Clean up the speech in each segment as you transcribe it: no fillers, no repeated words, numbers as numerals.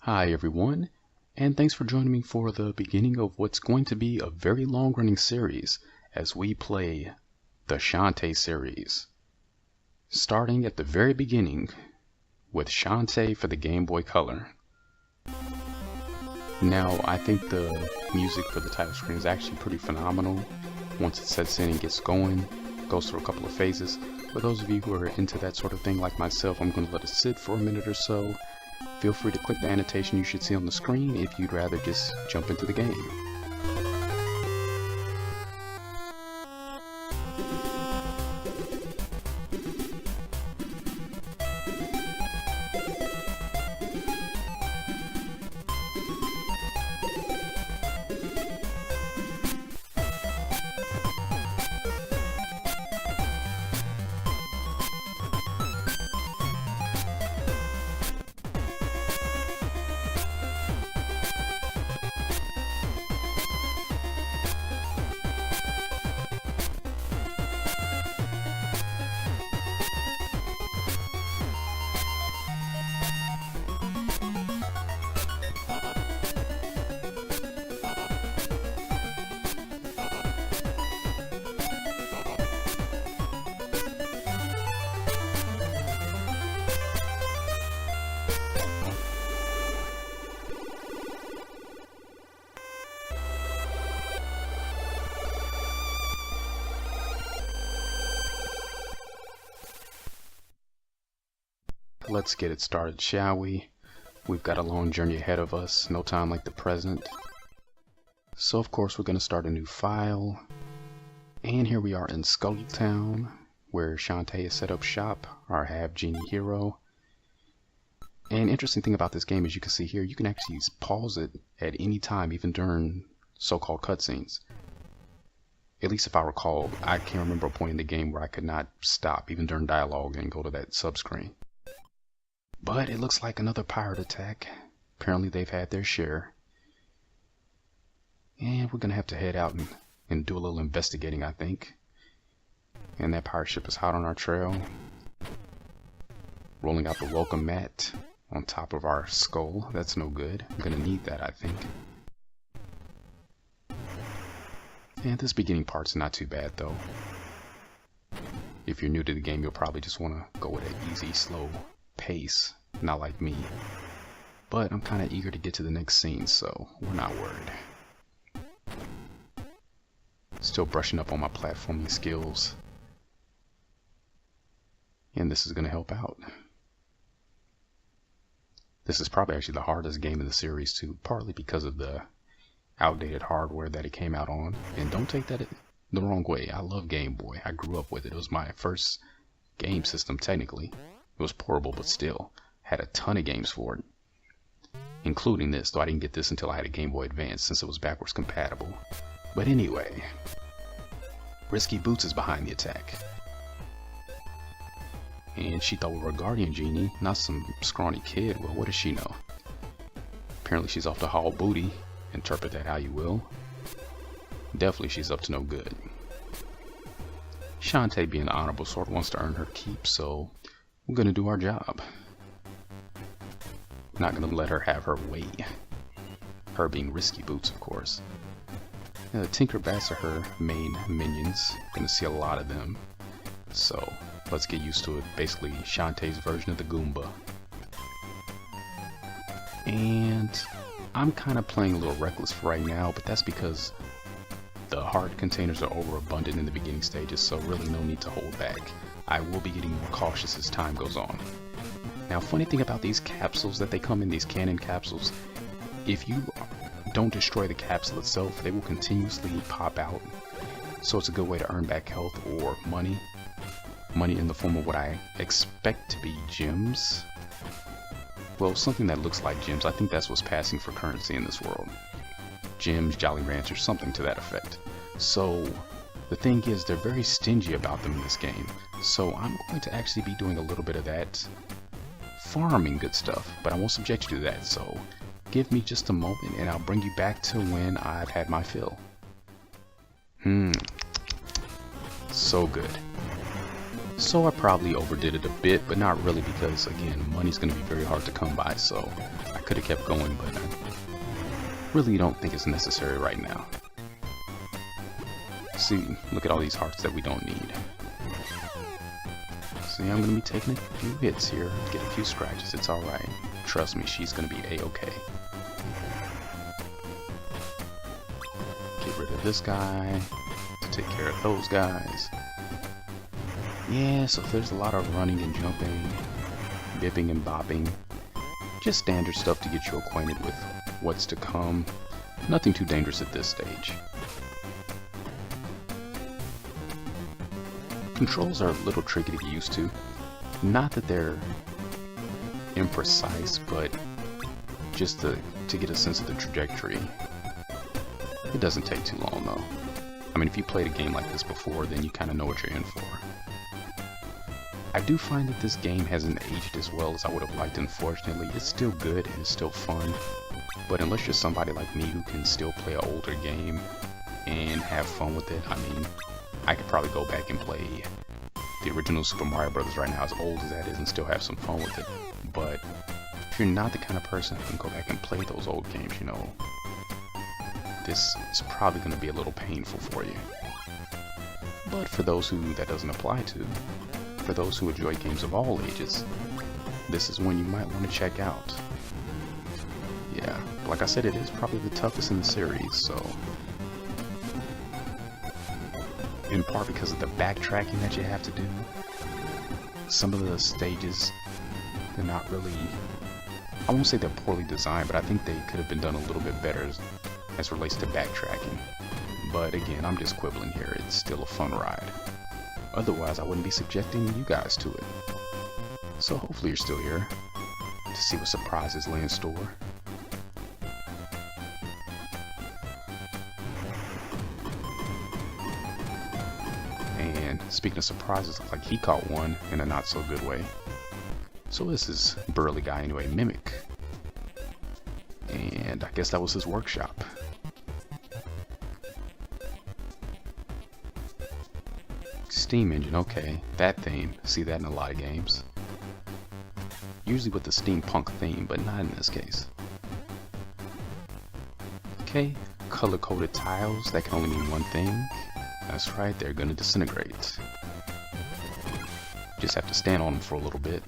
Hi everyone, and thanks for joining me for the beginning of what's going to be a very long-running series as we play the Shantae series. Starting at the very beginning with Shantae for the Game Boy Color. Now, I think the music for the title screen is actually pretty phenomenal. Once it sets in and gets going, goes through a couple of phases. For those of you who are into that sort of thing like myself, I'm going to let it sit for a minute or so. Feel free to click the annotation you should see on the screen if you'd rather just jump into the game. Let's get it started, shall we? We've got a long journey ahead of us, no time like the present. So of course we're going to start a new file. And here we are in Skulltown, where Shantae has set up shop, our half-genie hero. And interesting thing about this game, as you can see here, you can actually pause it at any time, even during so-called cutscenes. At least if I recall, I can't remember a point in the game where I could not stop, even during dialogue, and go to that sub-screen. But it looks like another pirate attack. Apparently they've had their share. And we're going to have to head out and do a little investigating, I think. And that pirate ship is hot on our trail. Rolling out the welcome mat on top of our skull. That's no good. I'm going to need that, I think. And this beginning part's not too bad, though. If you're new to the game, you'll probably just want to go with an easy, slow pace, not like me. But I'm kind of eager to get to the next scene, so we're not worried. Still brushing up on my platforming skills. And this is going to help out. This is probably actually the hardest game in the series too, partly because of the outdated hardware that it came out on. And don't take that the wrong way. I love Game Boy. I grew up with it. It was my first game system, technically. It was portable, but still had a ton of games for it, including this, though I didn't get this until I had a Game Boy Advance since it was backwards compatible. But anyway, Risky Boots is behind the attack. And she thought we were a guardian genie, not some scrawny kid. Well, what does she know? Apparently she's off to haul booty. Interpret that how you will. Definitely she's up to no good. Shantae, being the honorable sort, wants to earn her keep, so we're gonna do our job. Not gonna let her have her way. Her being Risky Boots, of course. Now, the Tinkerbats are her main minions. Gonna see a lot of them. So let's get used to it. Basically Shantae's version of the Goomba. And I'm kind of playing a little reckless for right now, but that's because the heart containers are overabundant in the beginning stages, so really no need to hold back. I will be getting more cautious as time goes on. Now, funny thing about these capsules that they come in, these cannon capsules, if you don't destroy the capsule itself, they will continuously pop out. So it's a good way to earn back health or money. Money in the form of what I expect to be gems. Well, something that looks like gems. I think that's what's passing for currency in this world. Gems, Jolly Ranchers, something to that effect. So the thing is, they're very stingy about them in this game. So I'm going to actually be doing a little bit of that farming good stuff, but I won't subject you to that. So give me just a moment and I'll bring you back to when I've had my fill. So good. So I probably overdid it a bit, but not really, because again, money's going to be very hard to come by, so I could have kept going, but I really don't think it's necessary right now. See, look at all these hearts that we don't need. See, I'm going to be taking a few hits here, get a few scratches, it's alright. Trust me, she's going to be a-okay. Get rid of this guy to take care of those guys. Yeah, so there's a lot of running and jumping, bipping and bopping. Just standard stuff to get you acquainted with what's to come. Nothing too dangerous at this stage. Controls are a little tricky to get used to. Not that they're imprecise, but just to get a sense of the trajectory. It doesn't take too long though. I mean, if you played a game like this before, then you kind of know what you're in for. I do find that this game hasn't aged as well as I would have liked, unfortunately. It's still good and it's still fun, but unless you're somebody like me who can still play an older game and have fun with it, I mean, I could probably go back and play the original Super Mario Bros. Right now, as old as that is, and still have some fun with it. But if you're not the kind of person who can go back and play those old games, you know, this is probably going to be a little painful for you. But for those who that doesn't apply to, for those who enjoy games of all ages, this is one you might want to check out. Yeah, like I said, it is probably the toughest in the series, so in part because of the backtracking that you have to do. Some of the stages, they're not really, I won't say they're poorly designed, but I think they could have been done a little bit better as relates to backtracking. But again, I'm just quibbling here, it's still a fun ride. Otherwise, I wouldn't be subjecting you guys to it. So hopefully you're still here to see what surprises lay in store. And speaking of surprises, looks like he caught one in a not so good way. So this is burly guy anyway, Mimic. And I guess that was his workshop. Steam engine, okay, that theme, see that in a lot of games. Usually with the steampunk theme, but not in this case. Okay, color-coded tiles, that can only mean one thing. That's right, they're gonna disintegrate. Just have to stand on them for a little bit.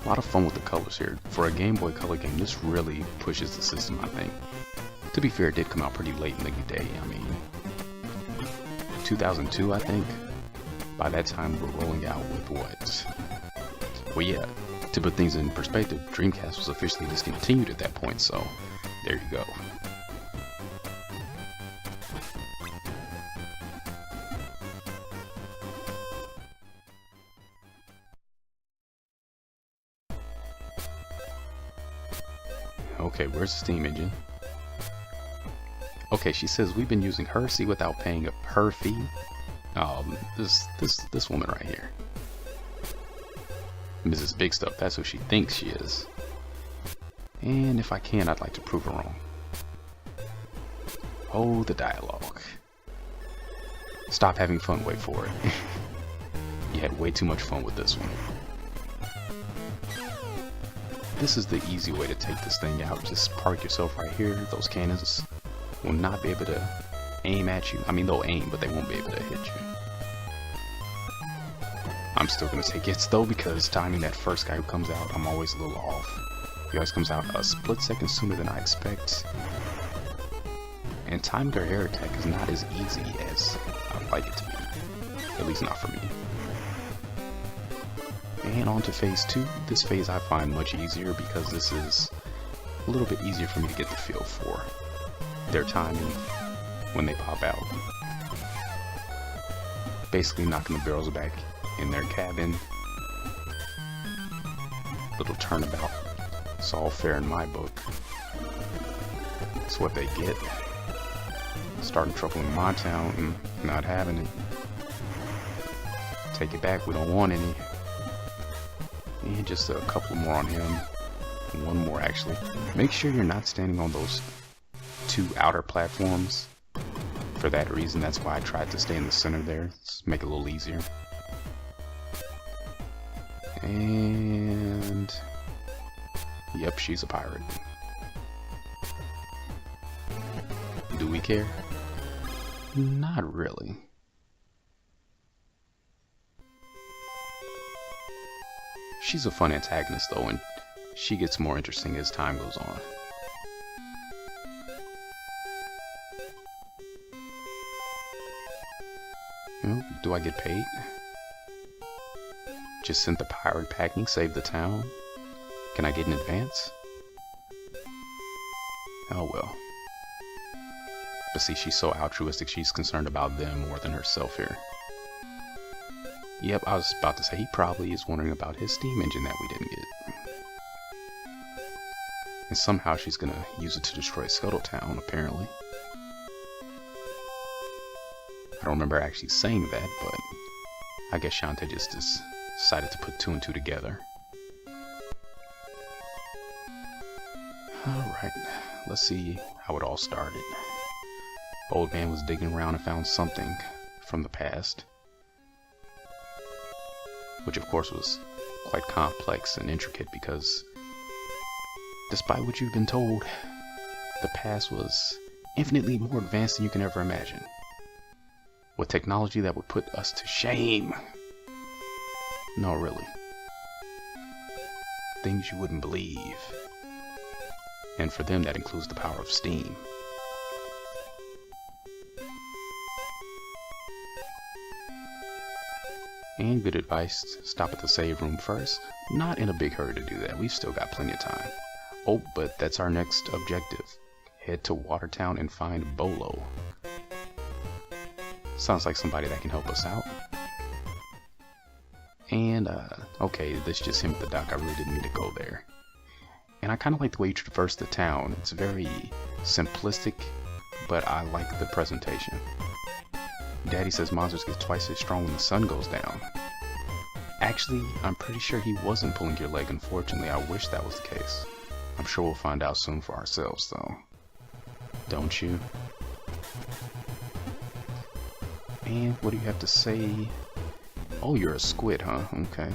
A lot of fun with the colors here. For a Game Boy Color game, this really pushes the system, I think. To be fair, it did come out pretty late in the day. I mean, 2002, I think. By that time, we're rolling out with what? Well, yeah, to put things in perspective, Dreamcast was officially discontinued at that point, so there you go. Okay, where's the steam engine? Okay, she says we've been using her C without paying her fee. This woman right here, Mrs. Big Stuff. That's who she thinks she is. And if I can, I'd like to prove her wrong. Oh, the dialogue. Stop having fun. Wait for it. You had way too much fun with this one. This is the easy way to take this thing out. Just park yourself right here. Those cannons will not be able to aim at you. I mean, they'll aim, but they won't be able to hit you. I'm still going to take hits though, because timing that first guy who comes out, I'm always a little off. He always comes out a split second sooner than I expect. And timing her air attack is not as easy as I'd like it to be. At least not for me. And on to phase 2. This phase I find much easier because this is a little bit easier for me to get the feel for their timing when they pop out. Basically knocking the barrels back in their cabin. Little turnabout. It's all fair in my book. It's what they get. Starting trouble in my town and not having it. Take it back, we don't want any. And just a couple more on him. One more actually. Make sure you're not standing on those two outer platforms. for that reason, that's why I tried to stay in the center there. Let's make it a little easier. And yep, she's a pirate. Do we care? Not really. She's a fun antagonist though, and she gets more interesting as time goes on. Do I get paid? Just sent the pirate packing, saved the town. Can I get an advance? Oh well. But see, she's so altruistic, she's concerned about them more than herself here. Yep, I was about to say, he probably is wondering about his steam engine that we didn't get. And somehow she's gonna use it to destroy Scuttletown, apparently. I don't remember actually saying that, but I guess Shantae just decided to put two and two together. Alright, let's see how it all started. Old man was digging around and found something from the past, which of course was quite complex and intricate because despite what you've been told, the past was infinitely more advanced than you can ever imagine, with technology that would put us to shame. No, really. Things you wouldn't believe. And for them, that includes the power of steam. And good advice, stop at the save room first. Not in a big hurry to do that, we've still got plenty of time. Oh, but that's our next objective. Head to Watertown and find Bolo. Sounds like somebody that can help us out. And, okay, this just him at the dock, I really didn't mean to go there. And I kind of like the way you traverse the town. It's very simplistic, but I like the presentation. Daddy says monsters get twice as strong when the sun goes down. Actually, I'm pretty sure he wasn't pulling your leg, unfortunately. I wish that was the case. I'm sure we'll find out soon for ourselves, though. Don't you? And what do you have to say? Oh, you're a squid, huh? Okay.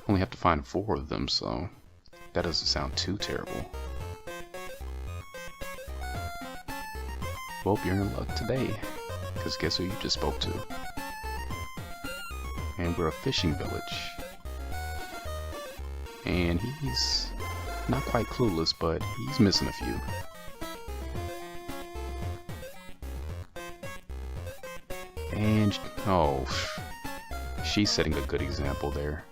Only have to find 4 of them, so that doesn't sound too terrible. Well, you're in luck today, because guess who you just spoke to? And we're a fishing village. And he's not quite clueless, but he's missing a few. And, oh, she's setting a good example there.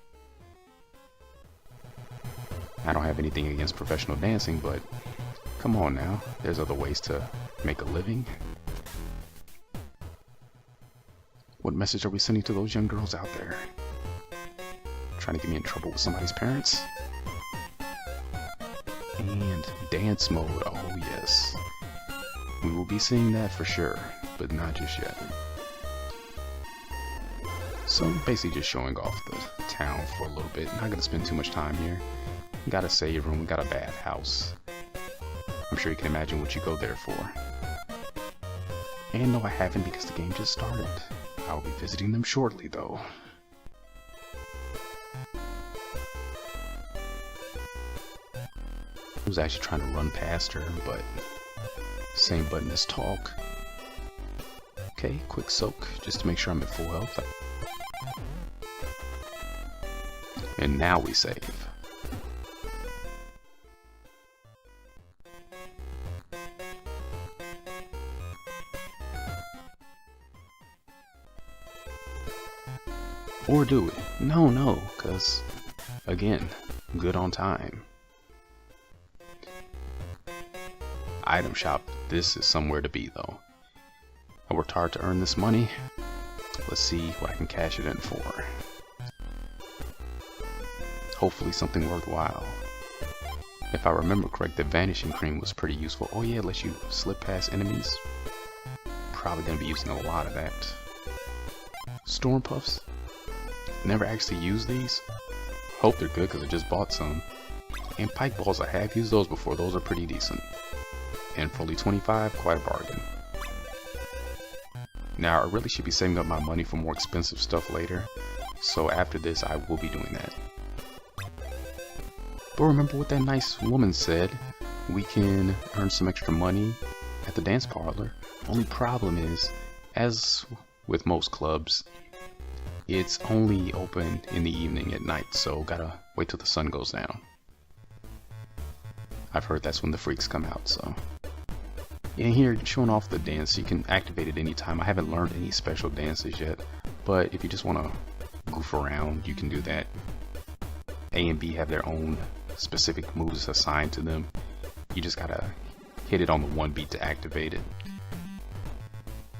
I don't have anything against professional dancing, but come on now, there's other ways to make a living. What message are we sending to those young girls out there? Trying to get me in trouble with somebody's parents? And dance mode, oh yes. We will be seeing that for sure, but not just yet. So basically just showing off the town for a little bit. Not gonna spend too much time here. We got a save room, we got a bathhouse. I'm sure you can imagine what you go there for. And no, I haven't because the game just started. I'll be visiting them shortly though. I was actually trying to run past her, but same button as talk. Okay, quick soak, just to make sure I'm at full health. And now we save. Or do we? No, because, again, good on time. Item shop, this is somewhere to be though. I worked hard to earn this money. Let's see what I can cash it in for. Hopefully something worthwhile. If I remember correct, the vanishing cream was pretty useful. Oh yeah, it lets you slip past enemies. Probably gonna be using a lot of that. Storm puffs. Never actually used these. Hope they're good because I just bought some. And pike balls, I have used those before. Those are pretty decent. and for only 25, quite a bargain. Now I really should be saving up my money for more expensive stuff later, so after this I will be doing that. But remember what that nice woman said, we can earn some extra money at the dance parlor. Only problem is, as with most clubs, it's only open in the evening at night, so gotta wait till the sun goes down. I've heard that's when the freaks come out, so. And here, showing off the dance, you can activate it anytime. I haven't learned any special dances yet, but if you just want to goof around, you can do that. A and B have their own specific moves assigned to them. You just gotta hit it on the one beat to activate it.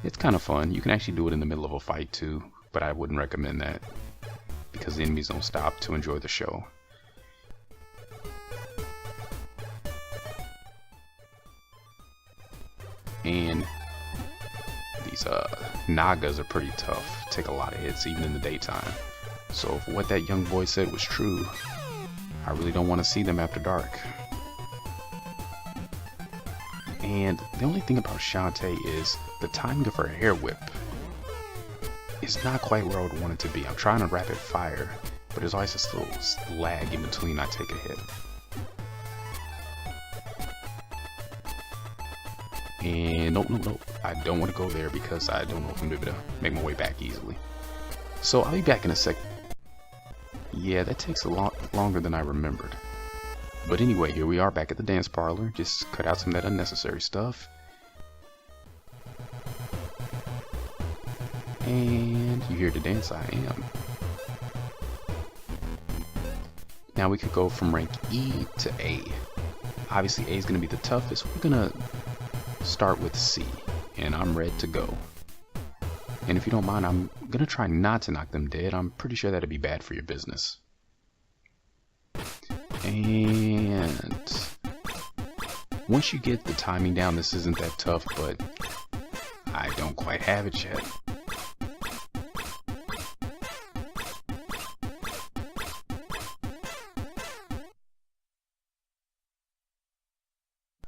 It's kind of fun. You can actually do it in the middle of a fight too, but I wouldn't recommend that because the enemies don't stop to enjoy the show. And these Nagas are pretty tough, take a lot of hits even in the daytime. So if what that young boy said was true, I really don't want to see them after dark. And the only thing about Shantae is the timing of her hair whip is not quite where I would want it to be. I'm trying to rapid fire, but there's always this little lag in between I take a hit. And nope, I don't want to go there because I don't know if I'm able to make my way back easily. So I'll be back in a sec. Yeah, that takes a lot longer than I remembered. But anyway, here we are back at the dance parlor. Just cut out some of that unnecessary stuff. And you hear the dance, I am. Now we could go from rank E to A. Obviously A is going to be the toughest. We're going to start with C. And I'm ready to go. And if you don't mind, I'm going to try not to knock them dead. I'm pretty sure that'd be bad for your business. And once you get the timing down, this isn't that tough, but I don't quite have it yet.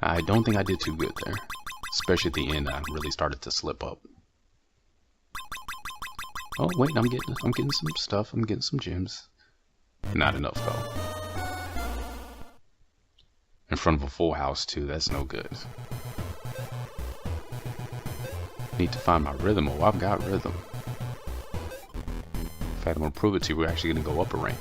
I don't think I did too good there, especially at the end. I really started to slip up. Oh wait, I'm getting some stuff. I'm getting some gems. Not enough though. In front of a full house too, that's no good. Need to find my rhythm. Oh, I've got rhythm. In fact, I'm gonna prove it to you. We're actually gonna go up a rank.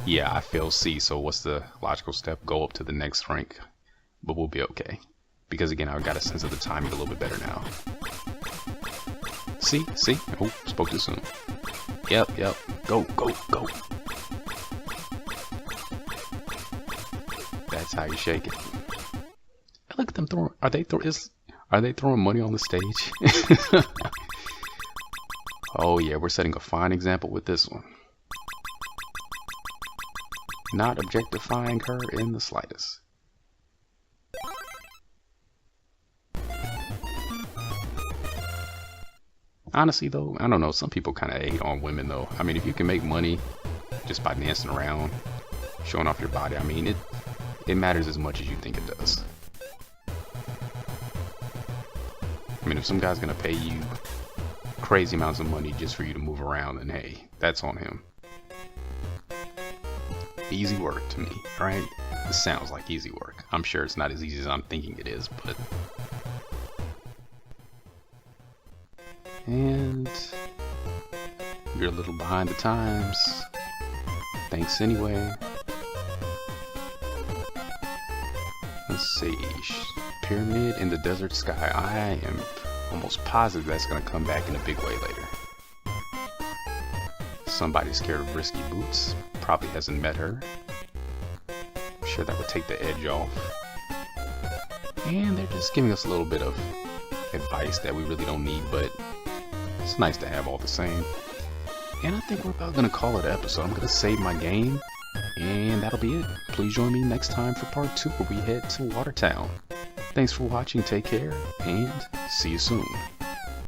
Yeah, I failed C, so what's the logical step? Go up to the next rank. But we'll be okay. Because again, I've got a sense of the timing a little bit better now. See? Oh, spoke too soon. Yep. Go. That's how you shake it. Look at them throwing. Are they throwing money on the stage? Oh yeah, we're setting a fine example with this one. Not objectifying her in the slightest. Honestly though, I don't know, some people kind of hate on women though. I mean, if you can make money just by dancing around, showing off your body, I mean, it matters as much as you think it does. I mean, if some guy's gonna pay you crazy amounts of money just for you to move around, then hey, that's on him. Easy work to me, right? This sounds like easy work. I'm sure it's not as easy as I'm thinking it is, but... And you're a little behind the times. Thanks anyway. Let's see. Pyramid in the desert sky. I am almost positive that's going to come back in a big way later. Somebody's scared of risky boots. Probably hasn't met her. I'm sure that would take the edge off. And they're just giving us a little bit of advice that we really don't need, but it's nice to have all the same. And I think we're about going to call it an episode. I'm going to save my game, and that'll be it. Please join me next time for part 2 where we head to Watertown. Thanks for watching, take care, and see you soon.